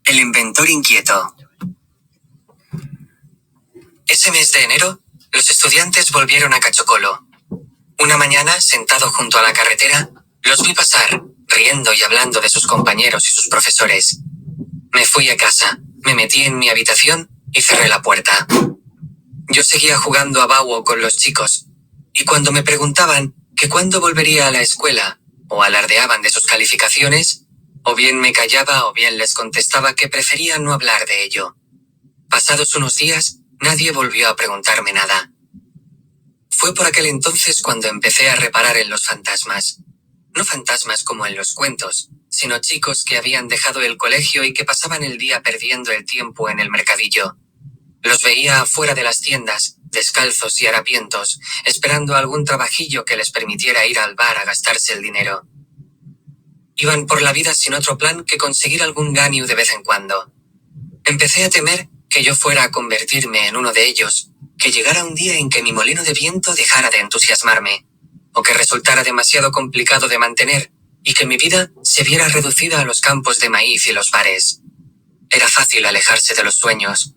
El inventor inquieto. Ese mes de enero, los estudiantes volvieron a Cachocolo. Una mañana, sentado junto a la carretera, los vi pasar, riendo y hablando de sus compañeros y sus profesores. Me fui a casa, me metí en mi habitación y cerré la puerta. Yo seguía jugando a Bawo con los chicos, y cuando me preguntaban que cuándo volvería a la escuela, o alardeaban de sus calificaciones, o bien me callaba o bien les contestaba que prefería no hablar de ello. Pasados unos días, nadie volvió a preguntarme nada. Fue por aquel entonces cuando empecé a reparar en los fantasmas. No fantasmas como en los cuentos, sino chicos que habían dejado el colegio y que pasaban el día perdiendo el tiempo en el mercadillo. Los veía afuera de las tiendas, descalzos y harapientos, esperando algún trabajillo que les permitiera ir al bar a gastarse el dinero. Iban por la vida sin otro plan que conseguir algún ganiu de vez en cuando. Empecé a temer que yo fuera a convertirme en uno de ellos, que llegara un día en que mi molino de viento dejara de entusiasmarme, o que resultara demasiado complicado de mantener, y que mi vida se viera reducida a los campos de maíz y los bares. Era fácil alejarse de los sueños.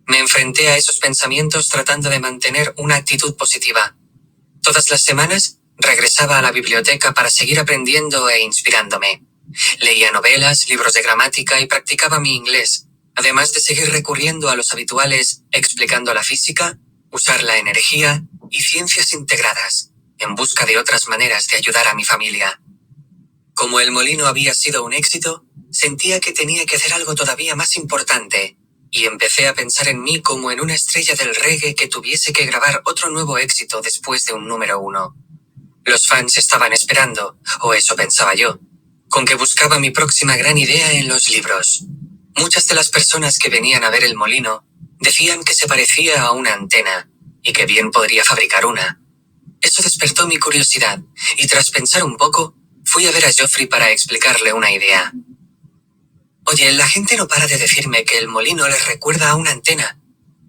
Me enfrenté a esos pensamientos tratando de mantener una actitud positiva. Todas las semanas, regresaba a la biblioteca para seguir aprendiendo e inspirándome. Leía novelas, libros de gramática y practicaba mi inglés, además de seguir recurriendo a los habituales explicando la física, usar la energía y ciencias integradas, en busca de otras maneras de ayudar a mi familia. Como el molino había sido un éxito, sentía que tenía que hacer algo todavía más importante, y empecé a pensar en mí como en una estrella del reggae que tuviese que grabar otro nuevo éxito después de un número 1. Los fans estaban esperando, o eso pensaba yo, con que buscaba mi próxima gran idea en los libros. Muchas de las personas que venían a ver el molino decían que se parecía a una antena, y que bien podría fabricar una. Eso despertó mi curiosidad, y tras pensar un poco, fui a ver a Geoffrey para explicarle una idea. Oye, la gente no para de decirme que el molino les recuerda a una antena,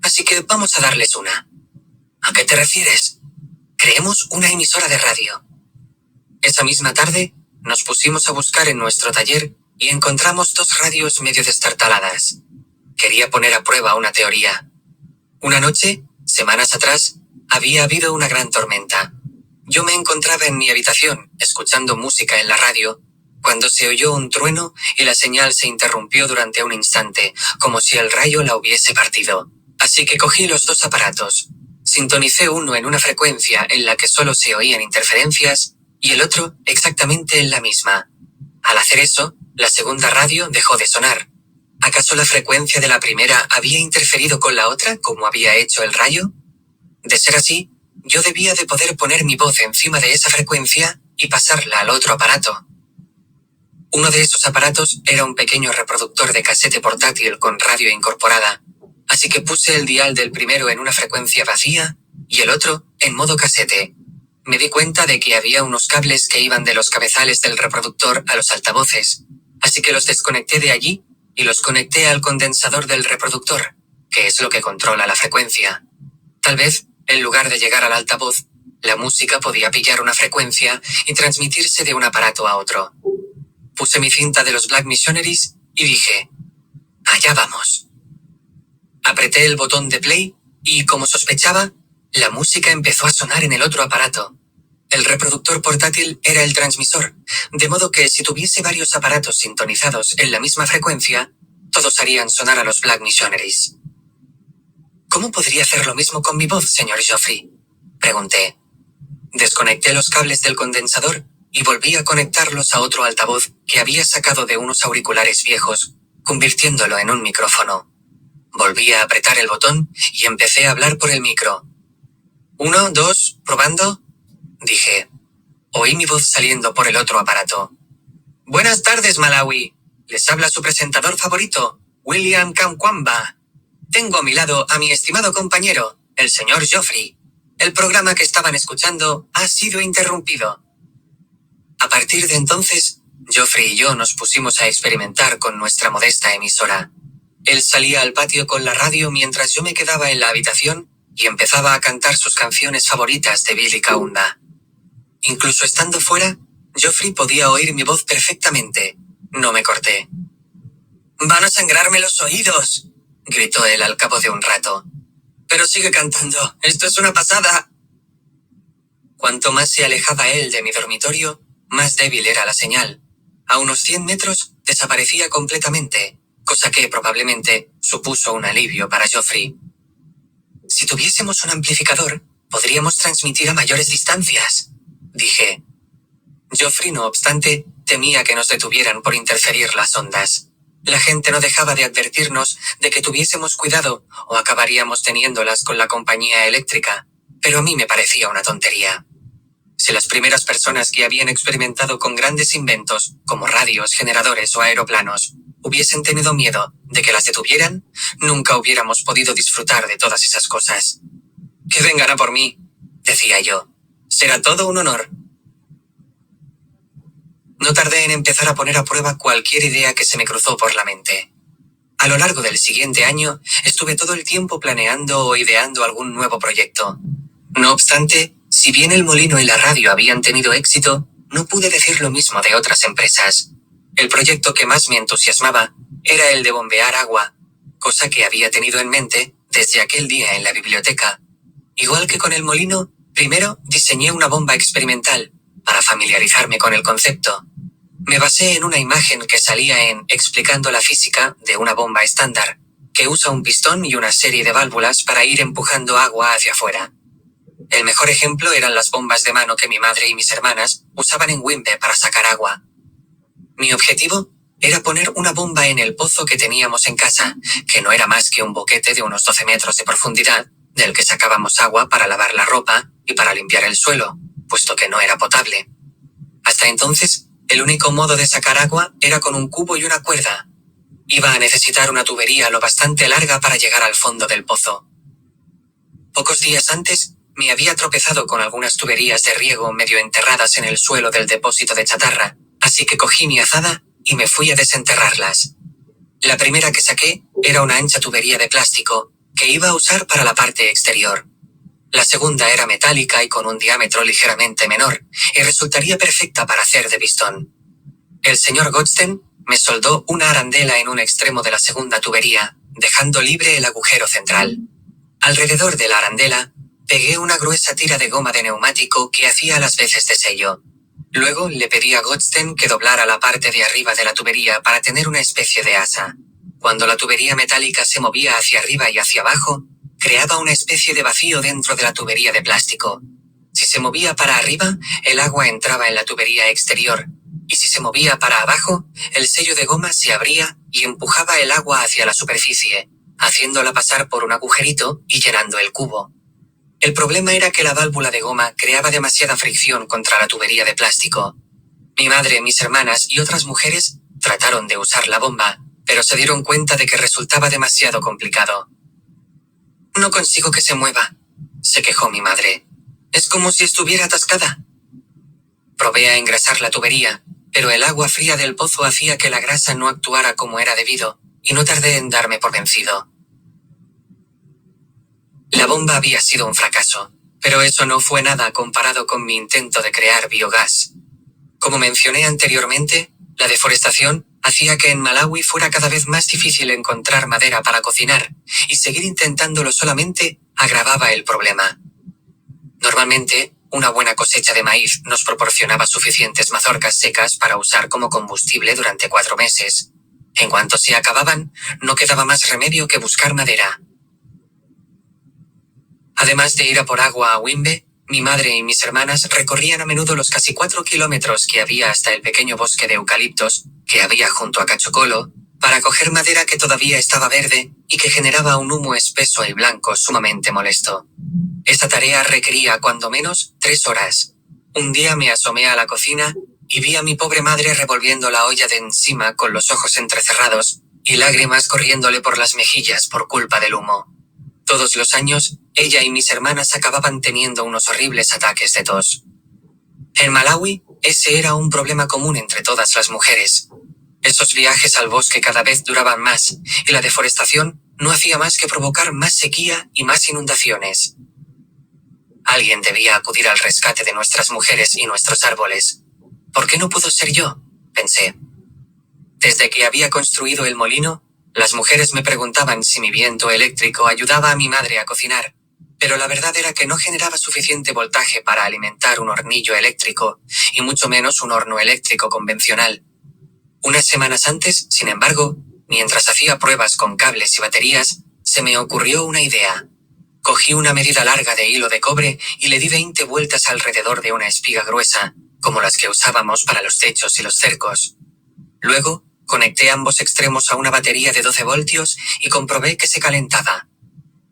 así que vamos a darles una. ¿A qué te refieres? Creemos una emisora de radio. Esa misma tarde, nos pusimos a buscar en nuestro taller y encontramos 2 radios medio destartaladas. Quería poner a prueba una teoría. Una noche, semanas atrás, había habido una gran tormenta. Yo me encontraba en mi habitación, escuchando música en la radio, cuando se oyó un trueno y la señal se interrumpió durante un instante, como si el rayo la hubiese partido. Así que cogí los 2 aparatos. Sintonicé uno en una frecuencia en la que solo se oían interferencias, y el otro exactamente en la misma. Al hacer eso, la segunda radio dejó de sonar. ¿Acaso la frecuencia de la primera había interferido con la otra, como había hecho el rayo? De ser así, yo debía de poder poner mi voz encima de esa frecuencia y pasarla al otro aparato. Uno de esos aparatos era un pequeño reproductor de casete portátil con radio incorporada, así que puse el dial del primero en una frecuencia vacía y el otro en modo casete. Me di cuenta de que había unos cables que iban de los cabezales del reproductor a los altavoces, así que los desconecté de allí y los conecté al condensador del reproductor, que es lo que controla la frecuencia. Tal vez, en lugar de llegar al altavoz, la música podía pillar una frecuencia y transmitirse de un aparato a otro. Puse mi cinta de los Black Missionaries y dije, allá vamos. Apreté el botón de play y, como sospechaba, la música empezó a sonar en el otro aparato. El reproductor portátil era el transmisor, de modo que si tuviese varios aparatos sintonizados en la misma frecuencia, todos harían sonar a los Black Missionaries. ¿Cómo podría hacer lo mismo con mi voz, señor Geoffrey?, pregunté. Desconecté los cables del condensador y volví a conectarlos a otro altavoz que había sacado de unos auriculares viejos, convirtiéndolo en un micrófono. Volví a apretar el botón y empecé a hablar por el micro. 1, 2, probando, dije. Oí mi voz saliendo por el otro aparato. Buenas tardes, Malawi. Les habla su presentador favorito, William Kamkwamba. Tengo a mi lado a mi estimado compañero, el señor Geoffrey. El programa que estaban escuchando ha sido interrumpido. A partir de entonces, Geoffrey y yo nos pusimos a experimentar con nuestra modesta emisora. Él salía al patio con la radio mientras yo me quedaba en la habitación y empezaba a cantar sus canciones favoritas de Billy Kaunda. Incluso estando fuera, Geoffrey podía oír mi voz perfectamente. No me corté. Van a sangrarme los oídos, gritó él al cabo de un rato. Pero sigue cantando, esto es una pasada. Cuanto más se alejaba él de mi dormitorio, más débil era la señal. A unos 100 metros desaparecía completamente, cosa que probablemente supuso un alivio para Geoffrey. Si tuviésemos un amplificador, podríamos transmitir a mayores distancias, dije. Geoffrey, no obstante, temía que nos detuvieran por interferir las ondas. La gente no dejaba de advertirnos de que tuviésemos cuidado o acabaríamos teniéndolas con la compañía eléctrica, pero a mí me parecía una tontería. Si las primeras personas que habían experimentado con grandes inventos, como radios, generadores o aeroplanos, hubiesen tenido miedo de que las detuvieran, nunca hubiéramos podido disfrutar de todas esas cosas. Que vengan a por mí, decía yo. Será todo un honor. No tardé en empezar a poner a prueba cualquier idea que se me cruzó por la mente. A lo largo del siguiente año, estuve todo el tiempo planeando o ideando algún nuevo proyecto. No obstante, si bien el molino y la radio habían tenido éxito, no pude decir lo mismo de otras empresas. El proyecto que más me entusiasmaba era el de bombear agua, cosa que había tenido en mente desde aquel día en la biblioteca. Igual que con el molino, primero diseñé una bomba experimental para familiarizarme con el concepto. Me basé en una imagen que salía en Explicando la física de una bomba estándar, que usa un pistón y una serie de válvulas para ir empujando agua hacia afuera. El mejor ejemplo eran las bombas de mano que mi madre y mis hermanas usaban en Wimbe para sacar agua. Mi objetivo era poner una bomba en el pozo que teníamos en casa, que no era más que un boquete de unos 12 metros de profundidad, del que sacábamos agua para lavar la ropa y para limpiar el suelo, puesto que no era potable. Hasta entonces, el único modo de sacar agua era con un cubo y una cuerda. Iba a necesitar una tubería lo bastante larga para llegar al fondo del pozo. Pocos días antes, me había tropezado con algunas tuberías de riego medio enterradas en el suelo del depósito de chatarra, así que cogí mi azada y me fui a desenterrarlas. La primera que saqué era una ancha tubería de plástico, que iba a usar para la parte exterior. La segunda era metálica y con un diámetro ligeramente menor, y resultaría perfecta para hacer de pistón. El señor Godsten me soldó una arandela en un extremo de la segunda tubería, dejando libre el agujero central. Alrededor de la arandela, pegué una gruesa tira de goma de neumático que hacía las veces de sello. Luego le pedí a Godsten que doblara la parte de arriba de la tubería para tener una especie de asa. Cuando la tubería metálica se movía hacia arriba y hacia abajo, creaba una especie de vacío dentro de la tubería de plástico. Si se movía para arriba, el agua entraba en la tubería exterior, y si se movía para abajo, el sello de goma se abría y empujaba el agua hacia la superficie, haciéndola pasar por un agujerito y llenando el cubo. El problema era que la válvula de goma creaba demasiada fricción contra la tubería de plástico. Mi madre, mis hermanas y otras mujeres trataron de usar la bomba, pero se dieron cuenta de que resultaba demasiado complicado. No consigo que se mueva, se quejó mi madre. Es como si estuviera atascada. Probé a engrasar la tubería, pero el agua fría del pozo hacía que la grasa no actuara como era debido, y no tardé en darme por vencido. La bomba había sido un fracaso, pero eso no fue nada comparado con mi intento de crear biogás. Como mencioné anteriormente, la deforestación hacía que en Malawi fuera cada vez más difícil encontrar madera para cocinar, y seguir intentándolo solamente agravaba el problema. Normalmente, una buena cosecha de maíz nos proporcionaba suficientes mazorcas secas para usar como combustible durante 4 meses. En cuanto se acababan, no quedaba más remedio que buscar madera. Además de ir a por agua a Wimbe, mi madre y mis hermanas recorrían a menudo los casi 4 kilómetros que había hasta el pequeño bosque de eucaliptos que había junto a Cachocolo, para coger madera que todavía estaba verde y que generaba un humo espeso y blanco sumamente molesto. Esa tarea requería cuando menos 3 horas. Un día me asomé a la cocina y vi a mi pobre madre revolviendo la olla de encima con los ojos entrecerrados y lágrimas corriéndole por las mejillas por culpa del humo. Todos los años, ella y mis hermanas acababan teniendo unos horribles ataques de tos. En Malawi, ese era un problema común entre todas las mujeres. Esos viajes al bosque cada vez duraban más, y la deforestación no hacía más que provocar más sequía y más inundaciones. Alguien debía acudir al rescate de nuestras mujeres y nuestros árboles. ¿Por qué no puedo ser yo?, pensé. Desde que había construido el molino, las mujeres me preguntaban si mi viento eléctrico ayudaba a mi madre a cocinar, pero la verdad era que no generaba suficiente voltaje para alimentar un hornillo eléctrico, y mucho menos un horno eléctrico convencional. Unas semanas antes, sin embargo, mientras hacía pruebas con cables y baterías, se me ocurrió una idea. Cogí una medida larga de hilo de cobre y le di 20 vueltas alrededor de una espiga gruesa, como las que usábamos para los techos y los cercos. Luego, conecté ambos extremos a una batería de 12 voltios y comprobé que se calentaba.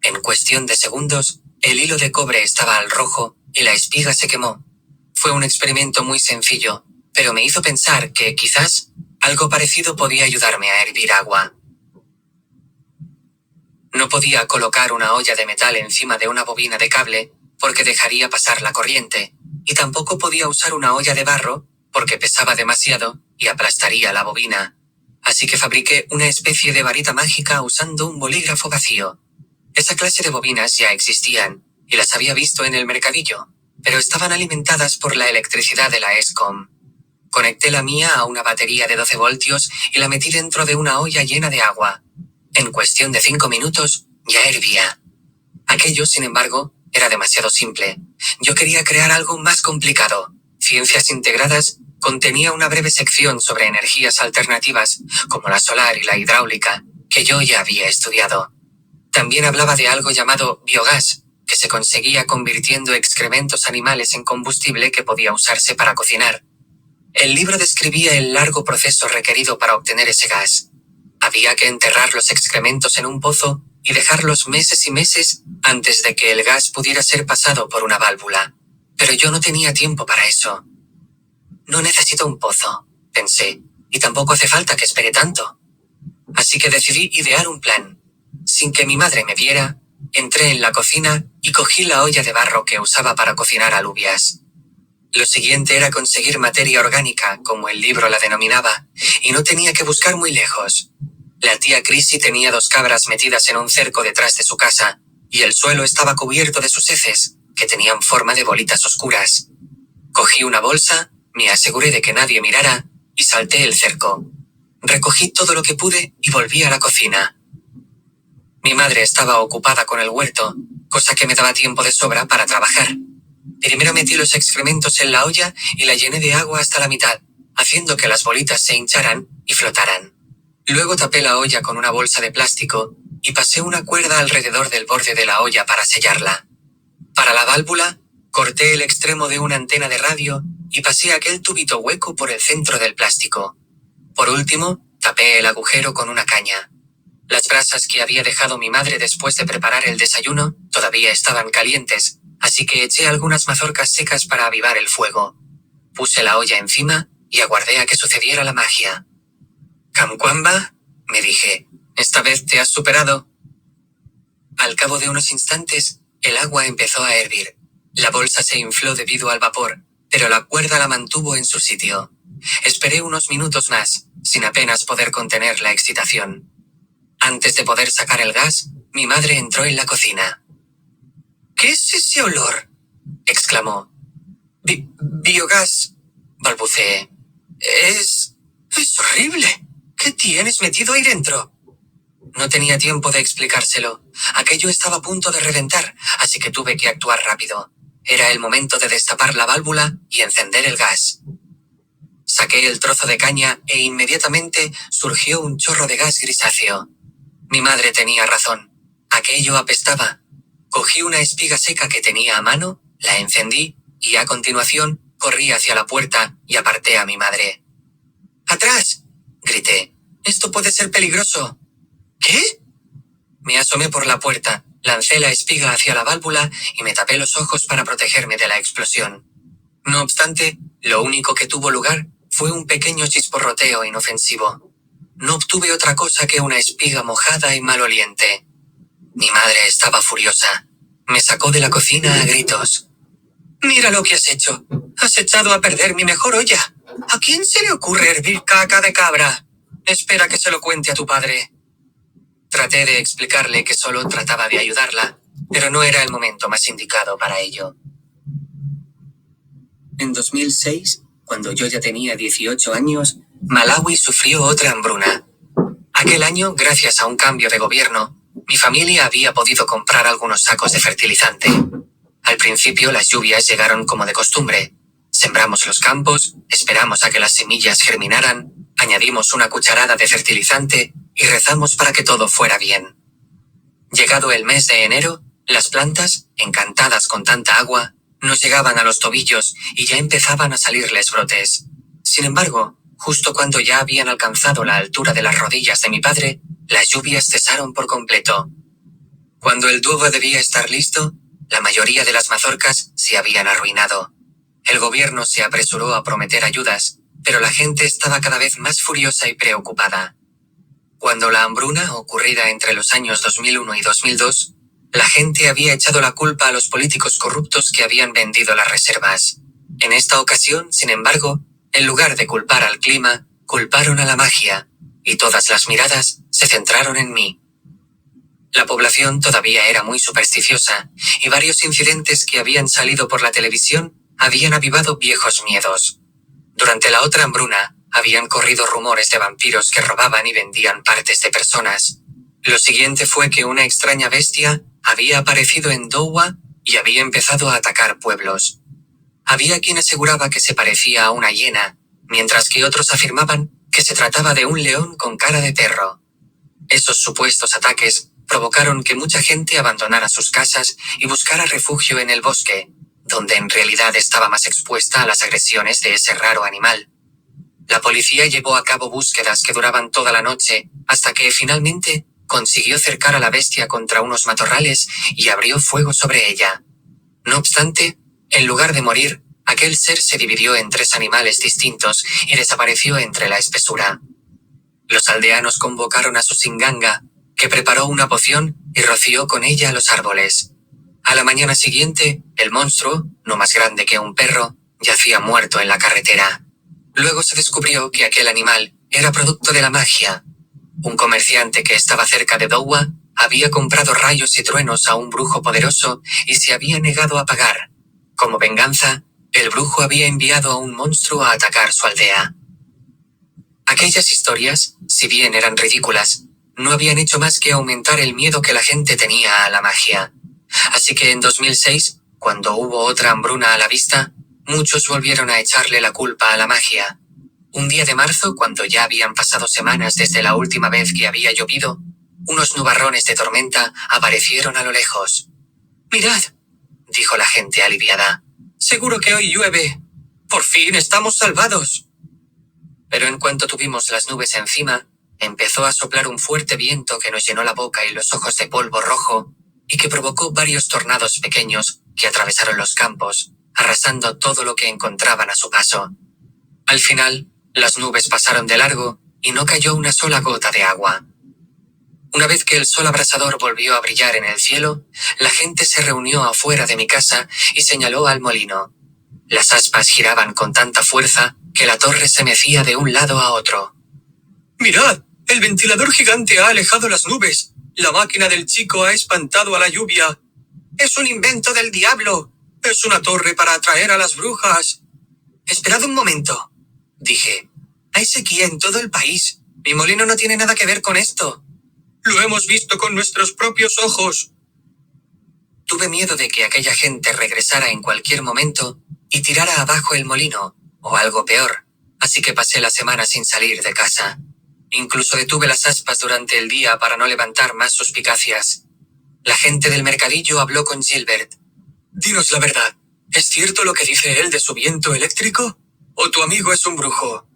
En cuestión de segundos, el hilo de cobre estaba al rojo y la espiga se quemó. Fue un experimento muy sencillo, pero me hizo pensar que, quizás, algo parecido podía ayudarme a hervir agua. No podía colocar una olla de metal encima de una bobina de cable, porque dejaría pasar la corriente, y tampoco podía usar una olla de barro, porque pesaba demasiado y aplastaría la bobina. Así que fabriqué una especie de varita mágica usando un bolígrafo vacío. Esa clase de bobinas ya existían, y las había visto en el mercadillo, pero estaban alimentadas por la electricidad de la ESCOM. Conecté la mía a una batería de 12 voltios y la metí dentro de una olla llena de agua. En cuestión de 5 minutos, ya hervía. Aquello, sin embargo, era demasiado simple. Yo quería crear algo más complicado. Ciencias Integradas contenía una breve sección sobre energías alternativas, como la solar y la hidráulica, que yo ya había estudiado. También hablaba de algo llamado biogás, que se conseguía convirtiendo excrementos animales en combustible que podía usarse para cocinar. El libro describía el largo proceso requerido para obtener ese gas. Había que enterrar los excrementos en un pozo y dejarlos meses y meses antes de que el gas pudiera ser pasado por una válvula. Pero yo no tenía tiempo para eso. No necesito un pozo, pensé, y tampoco hace falta que espere tanto. Así que decidí idear un plan. Sin que mi madre me viera, entré en la cocina y cogí la olla de barro que usaba para cocinar alubias. Lo siguiente era conseguir materia orgánica, como el libro la denominaba, y no tenía que buscar muy lejos. La tía Chrissy tenía 2 cabras metidas en un cerco detrás de su casa, y el suelo estaba cubierto de sus heces, que tenían forma de bolitas oscuras. Cogí una bolsa, me aseguré de que nadie mirara, y salté el cerco. Recogí todo lo que pude y volví a la cocina. Mi madre estaba ocupada con el huerto, cosa que me daba tiempo de sobra para trabajar. Primero metí los excrementos en la olla y la llené de agua hasta la mitad, haciendo que las bolitas se hincharan y flotaran. Luego tapé la olla con una bolsa de plástico y pasé una cuerda alrededor del borde de la olla para sellarla. Para la válvula, corté el extremo de una antena de radio y pasé aquel tubito hueco por el centro del plástico. Por último, tapé el agujero con una caña. Las brasas que había dejado mi madre después de preparar el desayuno todavía estaban calientes, así que eché algunas mazorcas secas para avivar el fuego. Puse la olla encima y aguardé a que sucediera la magia. «Kamkwamba», me dije, «esta vez te has superado». Al cabo de unos instantes, el agua empezó a hervir. La bolsa se infló debido al vapor, pero la cuerda la mantuvo en su sitio. Esperé unos minutos más, sin apenas poder contener la excitación. Antes de poder sacar el gas, mi madre entró en la cocina. «¿Qué es ese olor?», exclamó. Biogás», balbuceé. Es horrible. ¿Qué tienes metido ahí dentro?» No tenía tiempo de explicárselo. Aquello estaba a punto de reventar, así que tuve que actuar rápido. Era el momento de destapar la válvula y encender el gas. Saqué el trozo de caña e inmediatamente surgió un chorro de gas grisáceo. Mi madre tenía razón. Aquello apestaba. Cogí una espiga seca que tenía a mano, la encendí, y a continuación, corrí hacia la puerta y aparté a mi madre. «¡Atrás!», grité. «Esto puede ser peligroso». «¿Qué?». Me asomé por la puerta, lancé la espiga hacia la válvula y me tapé los ojos para protegerme de la explosión. No obstante, lo único que tuvo lugar fue un pequeño chisporroteo inofensivo. No obtuve otra cosa que una espiga mojada y maloliente. Mi madre estaba furiosa. Me sacó de la cocina a gritos. «¡Mira lo que has hecho! Has echado a perder mi mejor olla. ¿A quién se le ocurre hervir caca de cabra? Espera que se lo cuente a tu padre». Traté de explicarle que solo trataba de ayudarla, pero no era el momento más indicado para ello. En 2006, cuando yo ya tenía 18 años, Malawi sufrió otra hambruna. Aquel año, gracias a un cambio de gobierno, mi familia había podido comprar algunos sacos de fertilizante. Al principio las lluvias llegaron como de costumbre. Sembramos los campos, esperamos a que las semillas germinaran, añadimos una cucharada de fertilizante y rezamos para que todo fuera bien. Llegado el mes de enero, las plantas, encantadas con tanta agua, nos llegaban a los tobillos y ya empezaban a salirles brotes. Sin embargo, justo cuando ya habían alcanzado la altura de las rodillas de mi padre, las lluvias cesaron por completo. Cuando el tubo debía estar listo, la mayoría de las mazorcas se habían arruinado. El gobierno se apresuró a prometer ayudas, pero la gente estaba cada vez más furiosa y preocupada. Cuando la hambruna, ocurrida entre los años 2001 y 2002, la gente había echado la culpa a los políticos corruptos que habían vendido las reservas. En esta ocasión, sin embargo, en lugar de culpar al clima, culparon a la magia, y todas las miradas se centraron en mí. La población todavía era muy supersticiosa, y varios incidentes que habían salido por la televisión habían avivado viejos miedos. Durante la otra hambruna, habían corrido rumores de vampiros que robaban y vendían partes de personas. Lo siguiente fue que una extraña bestia había aparecido en Dowa y había empezado a atacar pueblos. Había quien aseguraba que se parecía a una hiena, mientras que otros afirmaban que se trataba de un león con cara de perro. Esos supuestos ataques provocaron que mucha gente abandonara sus casas y buscara refugio en el bosque, donde en realidad estaba más expuesta a las agresiones de ese raro animal. La policía llevó a cabo búsquedas que duraban toda la noche, hasta que finalmente consiguió cercar a la bestia contra unos matorrales y abrió fuego sobre ella. No obstante, en lugar de morir, aquel ser se dividió en 3 animales distintos y desapareció entre la espesura. Los aldeanos convocaron a su singanga, que preparó una poción y roció con ella los árboles. A la mañana siguiente, el monstruo, no más grande que un perro, yacía muerto en la carretera. Luego se descubrió que aquel animal era producto de la magia. Un comerciante que estaba cerca de Dowa había comprado rayos y truenos a un brujo poderoso y se había negado a pagar. Como venganza, el brujo había enviado a un monstruo a atacar su aldea. Aquellas historias, si bien eran ridículas, no habían hecho más que aumentar el miedo que la gente tenía a la magia. Así que en 2006, cuando hubo otra hambruna a la vista, muchos volvieron a echarle la culpa a la magia. Un día de marzo, cuando ya habían pasado semanas desde la última vez que había llovido, unos nubarrones de tormenta aparecieron a lo lejos. «Mirad», dijo la gente aliviada. «Seguro que hoy llueve. Por fin estamos salvados». Pero en cuanto tuvimos las nubes encima, empezó a soplar un fuerte viento que nos llenó la boca y los ojos de polvo rojo, y que provocó varios tornados pequeños que atravesaron los campos, arrasando todo lo que encontraban a su paso. Al final, las nubes pasaron de largo y no cayó una sola gota de agua. Una vez que el sol abrasador volvió a brillar en el cielo, la gente se reunió afuera de mi casa y señaló al molino. Las aspas giraban con tanta fuerza que la torre se mecía de un lado a otro. «¡Mirad! El ventilador gigante ha alejado las nubes. La máquina del chico ha espantado a la lluvia. ¡Es un invento del diablo! ¡Es una torre para atraer a las brujas!». «Esperad un momento», dije. «Hay sequía en todo el país. Mi molino no tiene nada que ver con esto». «Lo hemos visto con nuestros propios ojos». Tuve miedo de que aquella gente regresara en cualquier momento y tirara abajo el molino, o algo peor, así que pasé la semana sin salir de casa. Incluso detuve las aspas durante el día para no levantar más suspicacias. La gente del mercadillo habló con Gilbert. «Dinos la verdad, ¿es cierto lo que dice él de su viento eléctrico? ¿O tu amigo es un brujo?»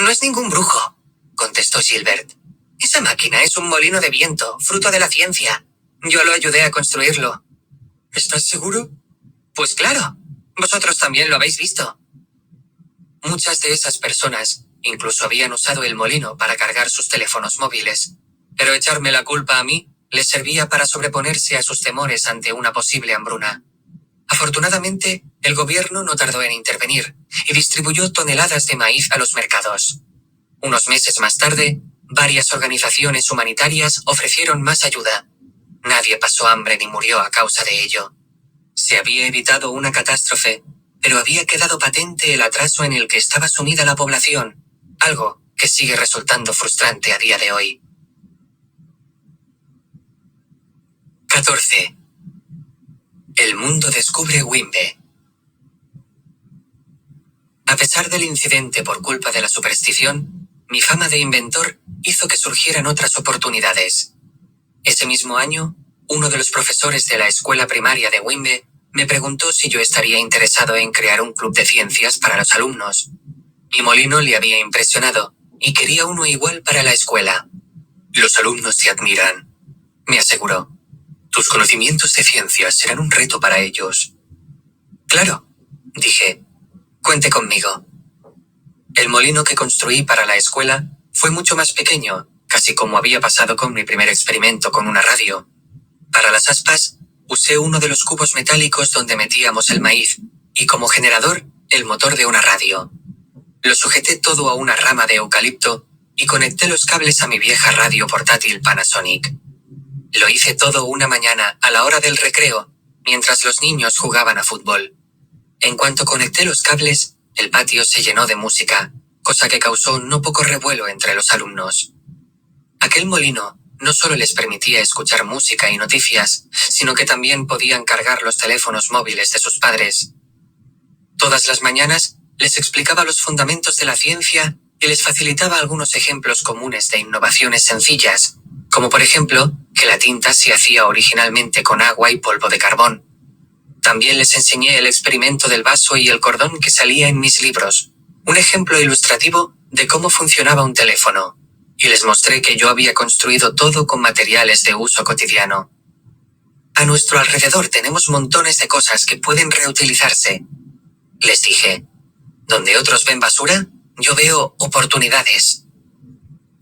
«No es ningún brujo», contestó Gilbert. «Esa máquina es un molino de viento, fruto de la ciencia. Yo lo ayudé a construirlo». «¿Estás seguro?» «Pues claro. Vosotros también lo habéis visto». Muchas de esas personas incluso habían usado el molino para cargar sus teléfonos móviles. Pero echarme la culpa a mí les servía para sobreponerse a sus temores ante una posible hambruna. Afortunadamente, el gobierno no tardó en intervenir y distribuyó toneladas de maíz a los mercados. Unos meses más tarde, varias organizaciones humanitarias ofrecieron más ayuda. Nadie pasó hambre ni murió a causa de ello. Se había evitado una catástrofe, pero había quedado patente el atraso en el que estaba sumida la población. algo que sigue resultando frustrante a día de hoy. 14. El mundo descubre Wimbe. A pesar del incidente por culpa de la superstición, mi fama de inventor hizo que surgieran otras oportunidades. Ese mismo año, uno de los profesores de la escuela primaria de Wimbe me preguntó si yo estaría interesado en crear un club de ciencias para los alumnos. Mi molino le había impresionado, y quería uno igual para la escuela. Los alumnos te admiran, me aseguró. Tus conocimientos de ciencias serán un reto para ellos. Claro, dije. Cuente conmigo. El molino que construí para la escuela fue mucho más pequeño, casi como había pasado con mi primer experimento con una radio. Para las aspas, usé uno de los cubos metálicos donde metíamos el maíz, y como generador, el motor de una radio. Lo sujeté todo a una rama de eucalipto, y conecté los cables a mi vieja radio portátil Panasonic. Lo hice todo una mañana, a la hora del recreo, mientras los niños jugaban a fútbol. En cuanto conecté los cables, el patio se llenó de música, cosa que causó no poco revuelo entre los alumnos. Aquel molino no solo les permitía escuchar música y noticias, sino que también podían cargar los teléfonos móviles de sus padres. Todas las mañanas, les explicaba los fundamentos de la ciencia y les facilitaba algunos ejemplos comunes de innovaciones sencillas, como por ejemplo, que la tinta se hacía originalmente con agua y polvo de carbón. También les enseñé el experimento del vaso y el cordón que salía en mis libros, un ejemplo ilustrativo de cómo funcionaba un teléfono, y les mostré que yo había construido todo con materiales de uso cotidiano. A nuestro alrededor tenemos montones de cosas que pueden reutilizarse, les dije. Donde otros ven basura, yo veo oportunidades.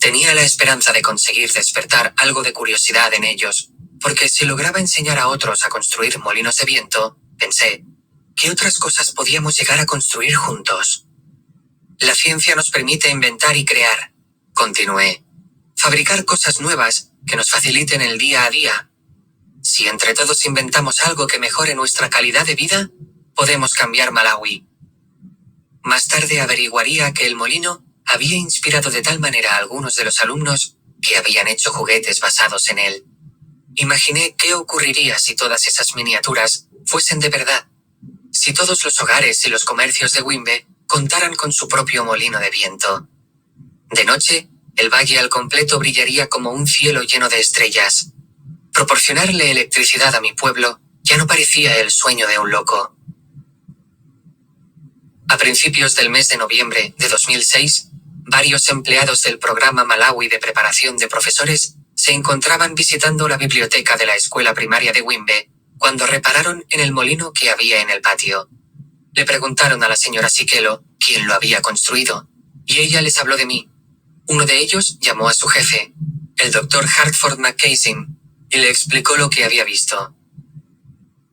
Tenía la esperanza de conseguir despertar algo de curiosidad en ellos, porque si lograba enseñar a otros a construir molinos de viento, pensé, ¿qué otras cosas podíamos llegar a construir juntos? La ciencia nos permite inventar y crear, continué. Fabricar cosas nuevas que nos faciliten el día a día. Si entre todos inventamos algo que mejore nuestra calidad de vida, podemos cambiar Malawi. Más tarde averiguaría que el molino había inspirado de tal manera a algunos de los alumnos que habían hecho juguetes basados en él. Imaginé qué ocurriría si todas esas miniaturas fuesen de verdad. Si todos los hogares y los comercios de Wimbe contaran con su propio molino de viento. De noche, el valle al completo brillaría como un cielo lleno de estrellas. Proporcionarle electricidad a mi pueblo ya no parecía el sueño de un loco. A principios del mes de noviembre de 2006, varios empleados del programa Malawi de preparación de profesores se encontraban visitando la biblioteca de la escuela primaria de Wimbe, cuando repararon en el molino que había en el patio. Le preguntaron a la señora Sikelo quién lo había construido, y ella les habló de mí. Uno de ellos llamó a su jefe, el doctor Hartford McCasey, y le explicó lo que había visto.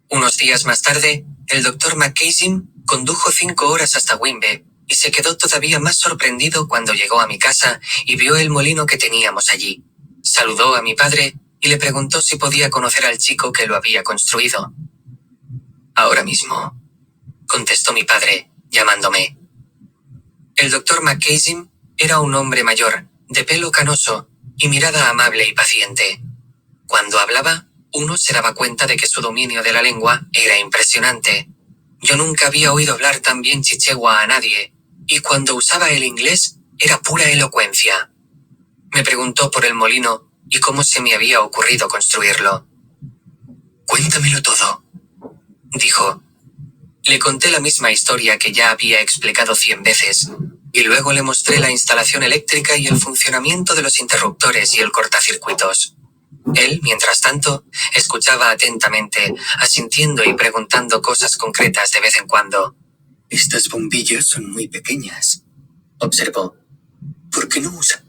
Unos días más tarde, el doctor McCasey condujo 5 horas hasta Wimbe, y se quedó todavía más sorprendido cuando llegó a mi casa y vio el molino que teníamos allí. Saludó a mi padre y le preguntó si podía conocer al chico que lo había construido. Ahora mismo, contestó mi padre, llamándome. El doctor McCasey era un hombre mayor, de pelo canoso, y mirada amable y paciente. Cuando hablaba, uno se daba cuenta de que su dominio de la lengua era impresionante. Yo nunca había oído hablar tan bien chichewa a nadie, y cuando usaba el inglés, era pura elocuencia. Me preguntó por el molino, y cómo se me había ocurrido construirlo. Cuéntamelo todo, dijo. Le conté la misma historia que ya había explicado 100 veces, y luego le mostré la instalación eléctrica y el funcionamiento de los interruptores y el cortacircuitos. Él, mientras tanto, escuchaba atentamente, asintiendo y preguntando cosas concretas de vez en cuando. Estas bombillas son muy pequeñas, observó. ¿Por qué no usan